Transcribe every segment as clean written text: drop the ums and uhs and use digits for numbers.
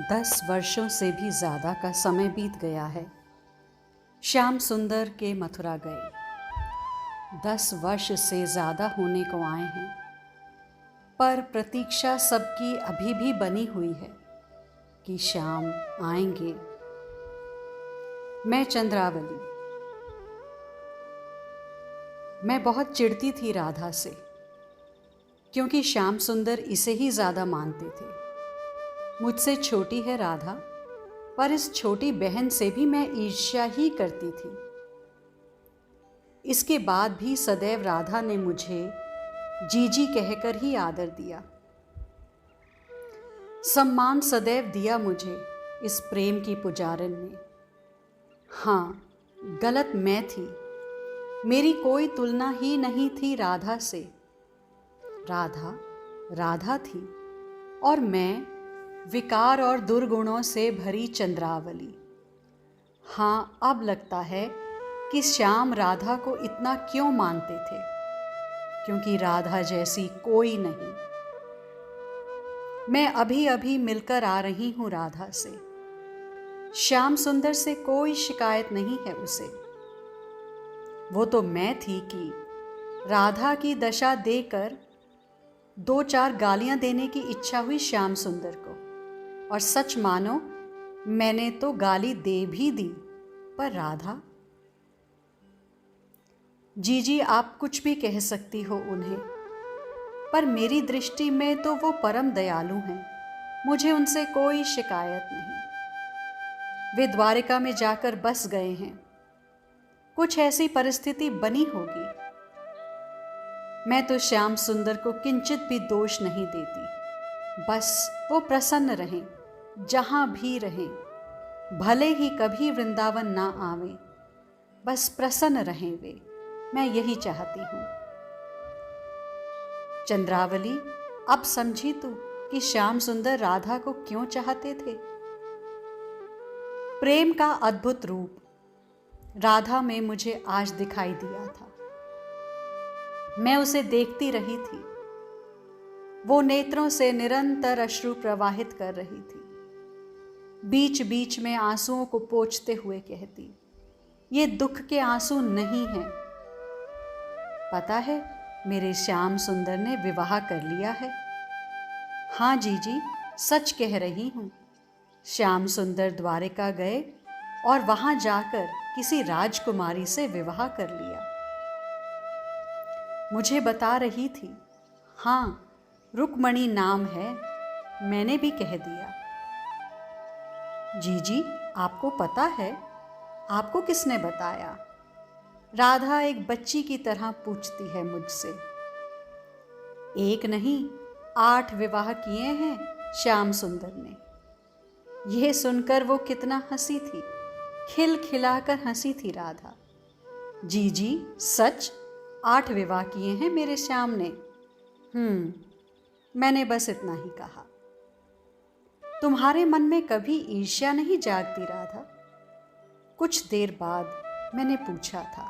10 वर्षों से भी ज़्यादा का समय बीत गया है। श्याम सुंदर के मथुरा गए 10 वर्ष से ज़्यादा होने को आए हैं, पर प्रतीक्षा सबकी अभी भी बनी हुई है कि श्याम आएंगे। मैं चंद्रावली। मैं बहुत चिढ़ती थी राधा से, क्योंकि श्याम सुंदर इसे ही ज़्यादा मानते थे। मुझसे छोटी है राधा, पर इस छोटी बहन से भी मैं ईर्ष्या ही करती थी। इसके बाद भी सदैव राधा ने मुझे जीजी कहकर ही आदर दिया, सम्मान सदैव दिया मुझे इस प्रेम की पुजारन ने। हाँ, गलत मैं थी। मेरी कोई तुलना ही नहीं थी राधा से। राधा राधा थी और मैं विकार और दुर्गुणों से भरी चंद्रावली। हाँ, अब लगता है कि श्याम राधा को इतना क्यों मानते थे, क्योंकि राधा जैसी कोई नहीं। मैं अभी अभी मिलकर आ रही हूँ राधा से। श्याम सुंदर से कोई शिकायत नहीं है उसे। वो तो मैं थी कि राधा की दशा देकर 2-4 गालियां देने की इच्छा हुई श्याम सुंदर को, और सच मानो मैंने तो गाली दे भी दी। पर राधा, जीजी आप कुछ भी कह सकती हो उन्हें, पर मेरी दृष्टि में तो वो परम दयालु हैं। मुझे उनसे कोई शिकायत नहीं। वे द्वारिका में जाकर बस गए हैं। कुछ ऐसी परिस्थिति बनी होगी। मैं तो श्याम सुंदर को किंचित भी दोष नहीं देती। बस वो प्रसन्न रहें, जहां भी रहें, भले ही कभी वृंदावन ना आवे, बस प्रसन्न रहें वे। मैं यही चाहती हूं। चंद्रावली, अब समझी तू कि श्याम सुंदर राधा को क्यों चाहते थे। प्रेम का अद्भुत रूप राधा में मुझे आज दिखाई दिया था। मैं उसे देखती रही थी। वो नेत्रों से निरंतर अश्रु प्रवाहित कर रही थी। बीच बीच में आंसुओं को पोंछते हुए कहती, ये दुख के आंसू नहीं हैं। पता है, मेरे श्याम सुंदर ने विवाह कर लिया है। हाँ जीजी, सच कह रही हूं। श्याम सुंदर द्वारिका गए और वहां जाकर किसी राजकुमारी से विवाह कर लिया। मुझे बता रही थी। हाँ, रुक्मणी नाम है। मैंने भी कह दिया। जीजी, आपको पता है? आपको किसने बताया? राधा एक बच्ची की तरह पूछती है मुझसे। एक नहीं, 8 विवाह किए हैं श्याम सुंदर ने। यह सुनकर वो कितना हंसी थी। खिलखिलाकर हंसी थी राधा। जीजी, सच 8 विवाह किए हैं मेरे श्याम ने। मैंने बस इतना ही कहा। तुम्हारे मन में कभी ईर्ष्या नहीं जागती राधा? कुछ देर बाद मैंने पूछा था,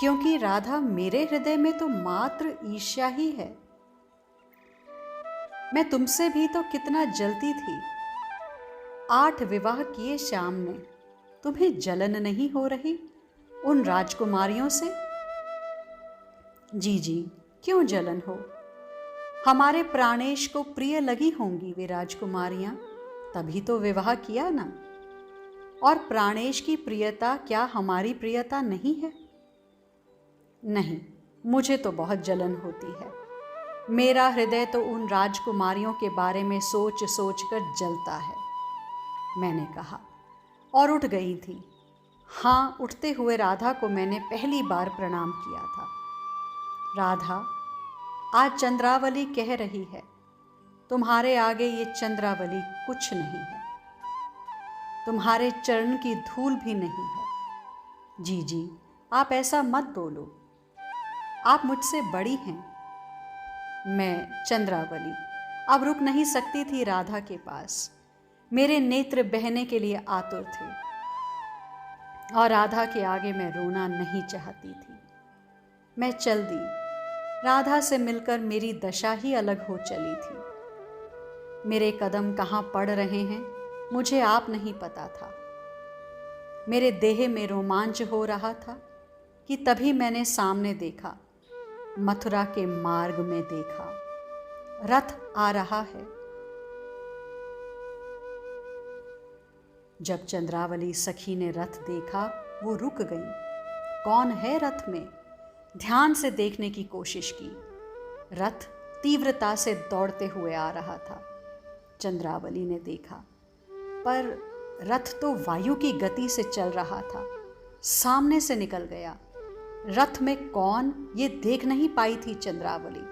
क्योंकि राधा मेरे हृदय में तो मात्र ईर्ष्या ही है। मैं तुमसे भी तो कितना जलती थी। 8 विवाह किए श्याम ने, तुम्हें जलन नहीं हो रही उन राजकुमारियों से? जीजी, क्यों जलन हो? हमारे प्राणेश को प्रिय लगी होंगी वे राजकुमारियां, तभी तो विवाह किया ना। और प्राणेश की प्रियता क्या हमारी प्रियता नहीं है? नहीं, मुझे तो बहुत जलन होती है। मेरा हृदय तो उन राजकुमारियों के बारे में सोच सोच कर जलता है। मैंने कहा और उठ गई थी। हाँ, उठते हुए राधा को मैंने पहली बार प्रणाम किया था। राधा, आज चंद्रावली कह रही है, तुम्हारे आगे ये चंद्रावली कुछ नहीं है। तुम्हारे चरण की धूल भी नहीं है। जीजी, आप ऐसा मत बोलो। आप मुझसे बड़ी हैं। मैं चंद्रावली अब रुक नहीं सकती थी राधा के पास। मेरे नेत्र बहने के लिए आतुर थे, और राधा के आगे मैं रोना नहीं चाहती थी। मैं चल दी। राधा से मिलकर मेरी दशा ही अलग हो चली थी। मेरे कदम कहाँ पड़ रहे हैं मुझे आप नहीं पता था। मेरे देह में रोमांच हो रहा था कि तभी मैंने सामने देखा, मथुरा के मार्ग में देखा, रथ आ रहा है। जब चंद्रावली सखी ने रथ देखा वो रुक गई। कौन है रथ में? ध्यान से देखने की कोशिश की। रथ तीव्रता से दौड़ते हुए आ रहा था। चंद्रावली ने देखा, पर रथ तो वायु की गति से चल रहा था, सामने से निकल गया। रथ में कौन ये देख नहीं पाई थी चंद्रावली।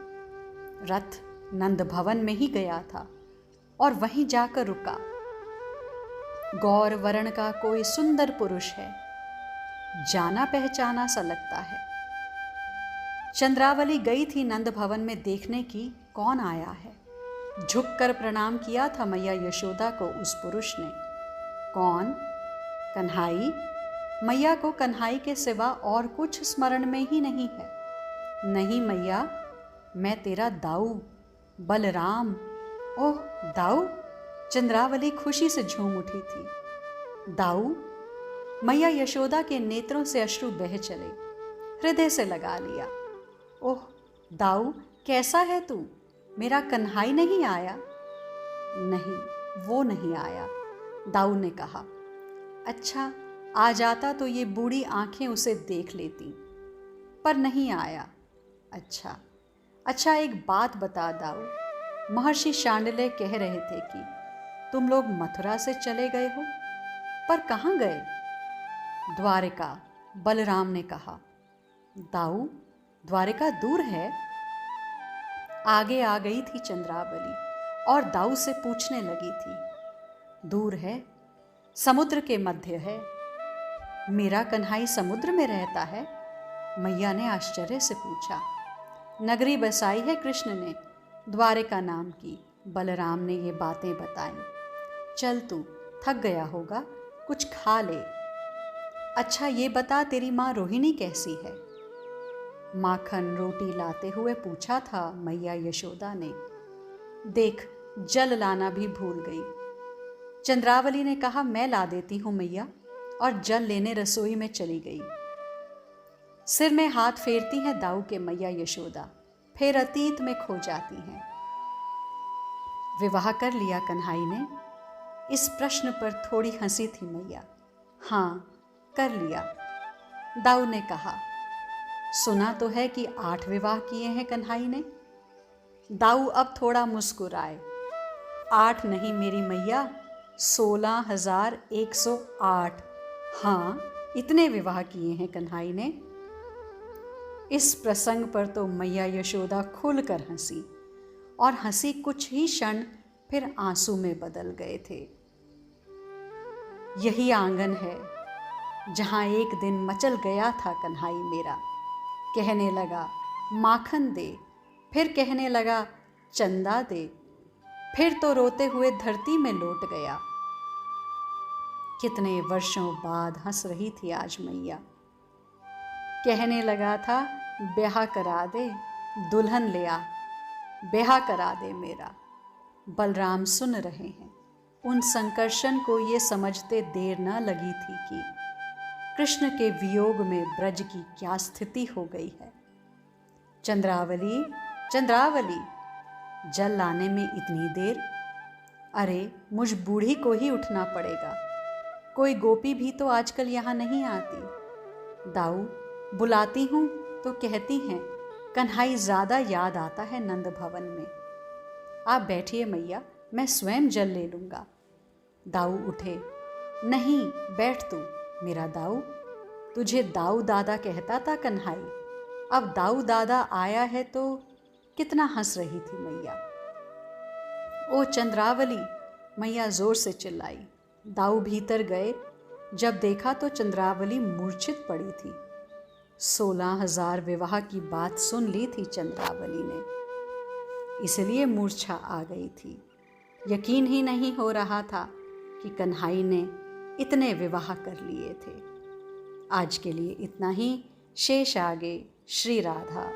रथ नंद भवन में ही गया था और वहीं जाकर रुका। गौर वर्ण का कोई सुंदर पुरुष है, जाना पहचाना सा लगता है। चंद्रावली गई थी नंद भवन में देखने की कौन आया है। झुककर प्रणाम किया था मैया यशोदा को उस पुरुष ने। कौन? कन्हाई। मैया को कन्हाई के सिवा और कुछ स्मरण में ही नहीं है। नहीं मैया, मैं तेरा दाऊ बलराम। ओह दाऊ! चंद्रावली खुशी से झूम उठी थी। दाऊ? मैया यशोदा के नेत्रों से अश्रु बह चले। हृदय से लगा लिया। ओह दाऊ, कैसा है तू? मेरा कन्हाई नहीं आया? नहीं, वो नहीं आया, दाऊ ने कहा। अच्छा, आ जाता तो ये बूढ़ी आंखें उसे देख लेती, पर नहीं आया। अच्छा, एक बात बता दाऊ। महर्षि शांडिल्य कह रहे थे कि तुम लोग मथुरा से चले गए हो, पर कहाँ गए? द्वारिका, बलराम ने कहा। दाऊ, द्वारिका दूर है? आगे आ गई थी चंद्रावली और दाऊ से पूछने लगी थी। दूर है, समुद्र के मध्य है। मेरा कन्हाई समुद्र में रहता है? मैया ने आश्चर्य से पूछा। नगरी बसाई है कृष्ण ने, द्वारिका नाम की। बलराम ने ये बातें बताई। चल तू थक गया होगा, कुछ खा ले। अच्छा ये बता, तेरी माँ रोहिणी कैसी है? माखन रोटी लाते हुए पूछा था मैया यशोदा ने। देख, जल लाना भी भूल गई। चंद्रावली ने कहा, मैं ला देती हूँ मैया, और जल लेने रसोई में चली गई। सिर में हाथ फेरती हैं दाऊ के मैया यशोदा, फिर अतीत में खो जाती हैं। विवाह कर लिया कन्हाई ने? इस प्रश्न पर थोड़ी हंसी थी मैया। हाँ, कर लिया, दाऊ ने कहा। सुना तो है कि 8 विवाह किए हैं कन्हाई ने। दाऊ अब थोड़ा मुस्कुराए। 8 नहीं मेरी मैया, 16,108। हाँ, इतने विवाह किए हैं कन्हाई ने। इस प्रसंग पर तो मैया यशोदा खुलकर हंसी, और हंसी कुछ ही क्षण फिर आंसू में बदल गए थे। यही आंगन है जहाँ एक दिन मचल गया था कन्हाई मेरा। कहने लगा माखन दे, फिर कहने लगा चंदा दे, फिर तो रोते हुए धरती में लौट गया। कितने वर्षों बाद हंस रही थी आज मैया। कहने लगा था ब्याह करा दे, दुल्हन ले आ, ब्याह करा दे मेरा। बलराम सुन रहे हैं। उन संकर्षण को ये समझते देर न लगी थी कि कृष्ण के वियोग में ब्रज की क्या स्थिति हो गई है। चंद्रावली, चंद्रावली, जल लाने में इतनी देर? अरे मुझ बूढ़ी को ही उठना पड़ेगा। कोई गोपी भी तो आजकल यहाँ नहीं आती। दाऊ, बुलाती हूँ तो कहती हैं कन्हाई ज़्यादा याद आता है नंद भवन में। आप बैठिए मैया, मैं स्वयं जल ले लूँगा। दाऊ उठे। नहीं, बैठ तू मेरा दाऊ। तुझे दाऊ दादा कहता था कन्हाई, अब दाऊ दादा आया है तो कितना हंस रही थी मैया। ओ चंद्रावली, मैया जोर से चिल्लाई। दाऊ भीतर गए। जब देखा तो चंद्रावली मूर्छित पड़ी थी। 16,000 विवाह की बात सुन ली थी चंद्रावली ने, इसलिए मूर्छा आ गई थी। यकीन ही नहीं हो रहा था कि कन्हाई ने इतने विवाह कर लिए थे। आज के लिए इतना ही, शेष आगे। श्री राधा।